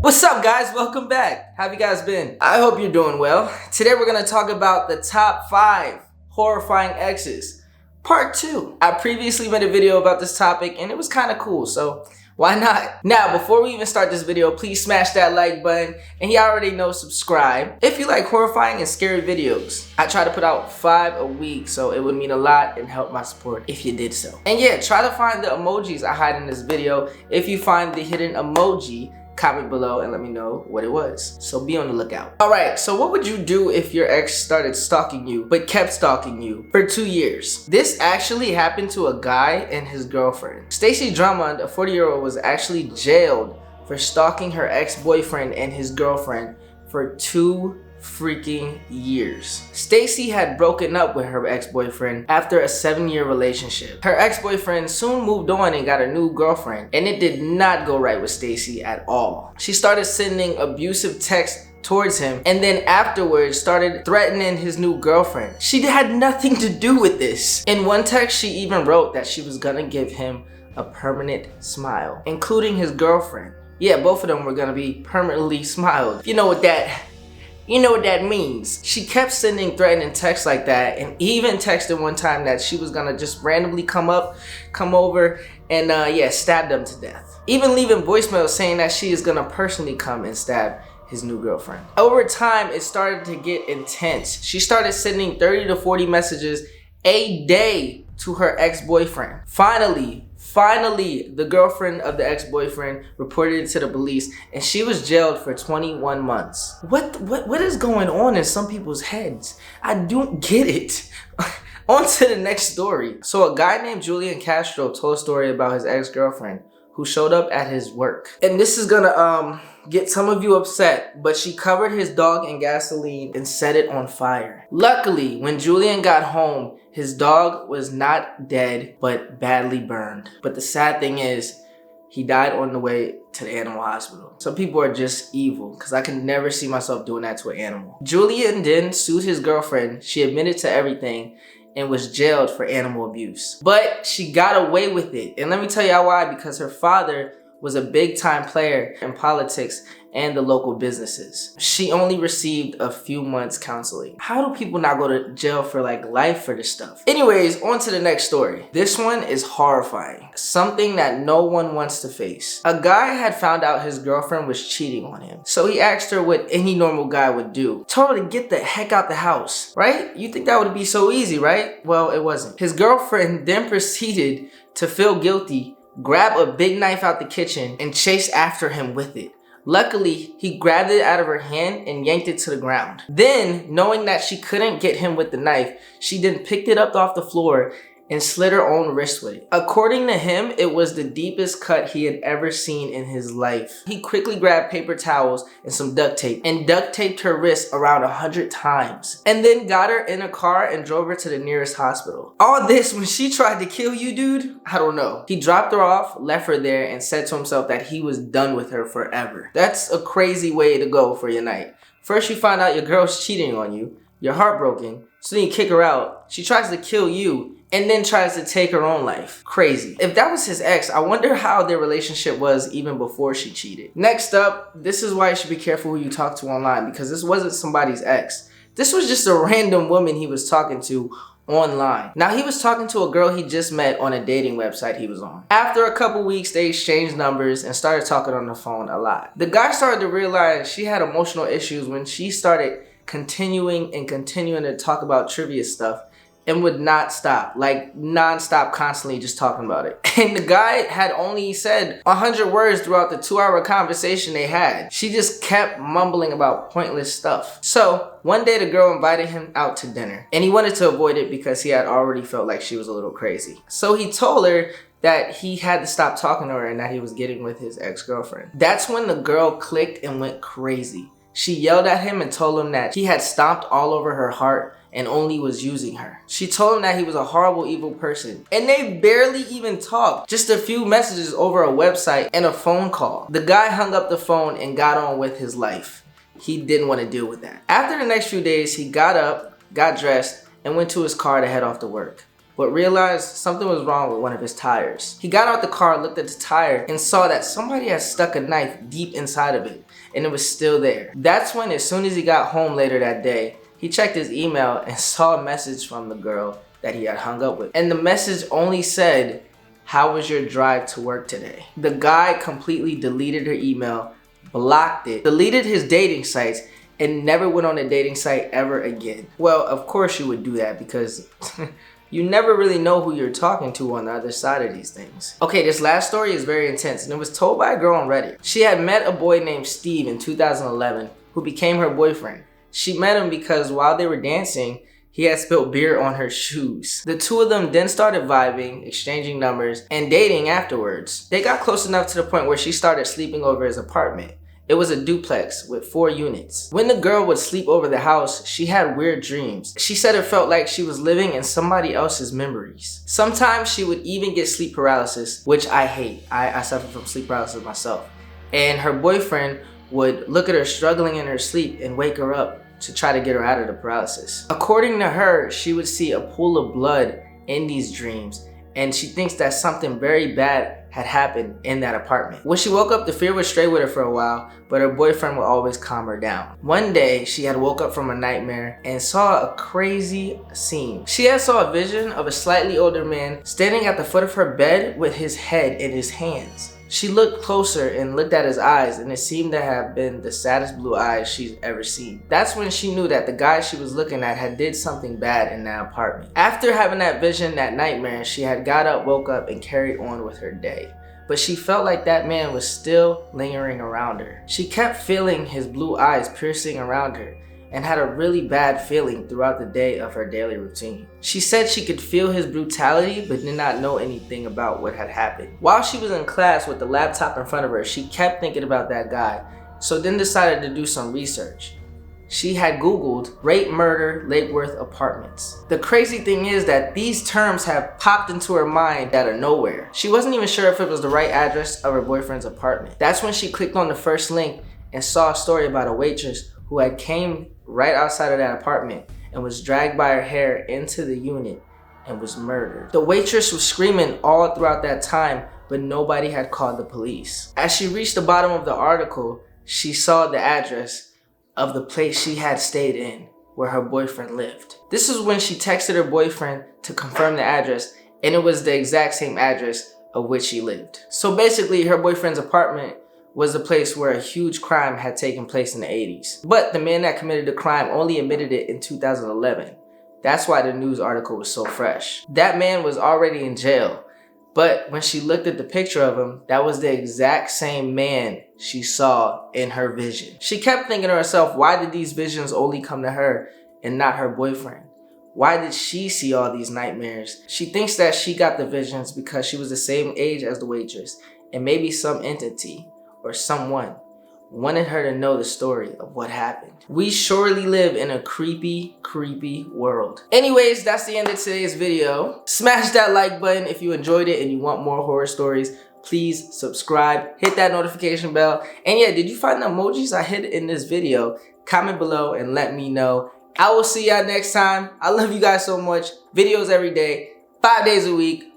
What's up, guys? Welcome back. How have you guys been? I hope you're doing well. Today we're gonna talk about the top 5 horrifying exes, part 2. I previously made a video about this topic and it was kind of cool, so why not? Now, before we even start this video, please smash that like button, and you already know, subscribe if you like horrifying and scary videos. I try to put out 5 a week, so it would mean a lot and help my support if you did so. And yeah, try to find the emojis I hide in this video. If you find the hidden emoji, comment below and let me know what it was. So be on the lookout. Alright, so what would you do if your ex started stalking you, but kept stalking you for 2 years? This actually happened to a guy and his girlfriend. Stacy Drummond, a 40-year-old, was actually jailed for stalking her ex-boyfriend and his girlfriend for 2 freaking years. Stacy had broken up with her ex-boyfriend after a 7-year relationship. Her ex-boyfriend soon moved on and got a new girlfriend, and it did not go right with Stacy at all. She started sending abusive texts towards him, and then afterwards started threatening his new girlfriend. She had nothing to do with this. In one text, she even wrote that she was gonna give him a permanent smile, including his girlfriend. Yeah, both of them were gonna be permanently smiled. You know what that means. She kept sending threatening texts like that, and even texted one time that she was gonna just randomly come over and stab them to death. Even leaving voicemails saying that she is gonna personally come and stab his new girlfriend. Over time, it started to get intense. She started sending 30 to 40 messages a day to her ex-boyfriend. Finally, the girlfriend of the ex-boyfriend reported it to the police, and she was jailed for 21 months. What is going on in some people's heads? I don't get it. On to the next story. So a guy named Julian Castro told a story about his ex-girlfriend who showed up at his work. And this is gonna get some of you upset, but she covered his dog in gasoline and set it on fire. Luckily, when Julian got home, his dog was not dead, but badly burned. But the sad thing is, he died on the way to the animal hospital. Some people are just evil, because I can never see myself doing that to an animal. Julian then sued his girlfriend. She admitted to everything and was jailed for animal abuse. But she got away with it. And let me tell y'all why, because her father was a big time player in politics and the local businesses. She only received a few months counseling. How do people not go to jail for like life for this stuff? Anyways, on to the next story. This one is horrifying. Something that no one wants to face. A guy had found out his girlfriend was cheating on him. So he asked her what any normal guy would do. Told her to get the heck out the house, right? You think that would be so easy, right? Well, it wasn't. His girlfriend then proceeded to feel guilty, grab a big knife out the kitchen, and chase after him with it. Luckily, he grabbed it out of her hand and yanked it to the ground. Then, knowing that she couldn't get him with the knife, she then picked it up off the floor and slit her own wrist with it. According to him, it was the deepest cut he had ever seen in his life. He quickly grabbed paper towels and some duct tape and duct taped her wrist around 100 times, and then got her in a car and drove her to the nearest hospital. All this when she tried to kill you, dude? I don't know. He dropped her off, left her there, and said to himself that he was done with her forever. That's a crazy way to go for your night. First you find out your girl's cheating on you, you're heartbroken, so then you kick her out, she tries to kill you, and then tries to take her own life. Crazy. If that was his ex, I wonder how their relationship was even before she cheated. Next up, this is why you should be careful who you talk to online, because this wasn't somebody's ex. This was just a random woman he was talking to online. Now, he was talking to a girl he just met on a dating website he was on. After a couple weeks, they exchanged numbers and started talking on the phone a lot. The guy started to realize she had emotional issues when she started continuing to talk about trivia stuff and would not stop, like non-stop, constantly just talking about it. And the guy had only said 100 words throughout the 2-hour conversation they had. She just kept mumbling about pointless stuff. So one day the girl invited him out to dinner, and he wanted to avoid it because he had already felt like she was a little crazy. So he told her that he had to stop talking to her and that he was getting with his ex-girlfriend. That's when the girl clicked and went crazy. She yelled at him and told him that he had stomped all over her heart and only was using her. She told him that he was a horrible, evil person. And they barely even talked. Just a few messages over a website and a phone call. The guy hung up the phone and got on with his life. He didn't want to deal with that. After the next few days, he got up, got dressed, and went to his car to head off to work, but realized something was wrong with one of his tires. He got out the car, looked at the tire, and saw that somebody had stuck a knife deep inside of it. and it was still there. That's when, as soon as he got home later that day, he checked his email and saw a message from the girl that he had hung up with. And the message only said, "How was your drive to work today?" The guy completely deleted her email, blocked it, deleted his dating sites, and never went on a dating site ever again. Well, of course you would do that because you never really know who you're talking to on the other side of these things. Okay, this last story is very intense, and it was told by a girl on Reddit. She had met a boy named Steve in 2011 who became her boyfriend. She met him because while they were dancing, he had spilled beer on her shoes. The two of them then started vibing, exchanging numbers, and dating afterwards. They got close enough to the point where she started sleeping over his apartment. It was a duplex with 4 units. When the girl would sleep over the house, she had weird dreams. She said it felt like she was living in somebody else's memories. Sometimes she would even get sleep paralysis, which I hate. I suffer from sleep paralysis myself. And her boyfriend would look at her struggling in her sleep and wake her up to try to get her out of the paralysis. According to her, she would see a pool of blood in these dreams, and she thinks that something very bad had happened in that apartment. When she woke up, the fear would stay with her for a while, but her boyfriend would always calm her down. One day, she had woke up from a nightmare and saw a crazy scene. She had saw a vision of a slightly older man standing at the foot of her bed with his head in his hands. She looked closer and looked at his eyes, and it seemed to have been the saddest blue eyes she's ever seen. That's when she knew that the guy she was looking at had did something bad in that apartment. After having that vision, that nightmare, she had got up, woke up, and carried on with her day. But she felt like that man was still lingering around her. She kept feeling his blue eyes piercing around her, and had a really bad feeling throughout the day of her daily routine. She said she could feel his brutality but did not know anything about what had happened. While she was in class with the laptop in front of her, she kept thinking about that guy, so then decided to do some research. She had Googled rape, murder, Lake Worth apartments. The crazy thing is that these terms have popped into her mind out of nowhere. She wasn't even sure if it was the right address of her boyfriend's apartment. That's when she clicked on the first link and saw a story about a waitress who had came right outside of that apartment and was dragged by her hair into the unit and was murdered. The waitress was screaming all throughout that time, but nobody had called the police. As she reached the bottom of the article, she saw the address of the place she had stayed in, where her boyfriend lived. This is when she texted her boyfriend to confirm the address, and it was the exact same address of which she lived. So basically, her boyfriend's apartment was the place where a huge crime had taken place in the 80s. But the man that committed the crime only admitted it in 2011. That's why the news article was so fresh. That man was already in jail, but when she looked at the picture of him, that was the exact same man she saw in her vision. She kept thinking to herself, why did these visions only come to her and not her boyfriend? Why did she see all these nightmares? She thinks that she got the visions because she was the same age as the waitress, and maybe some entity or someone wanted her to know the story of what happened. We surely live in a creepy, creepy world. Anyways, that's the end of today's video. Smash that like button if you enjoyed it and you want more horror stories. Please subscribe, hit that notification bell. And yeah, did you find the emojis I hid in this video? Comment below and let me know. I will see y'all next time. I love you guys so much. Videos every day, 5 days a week.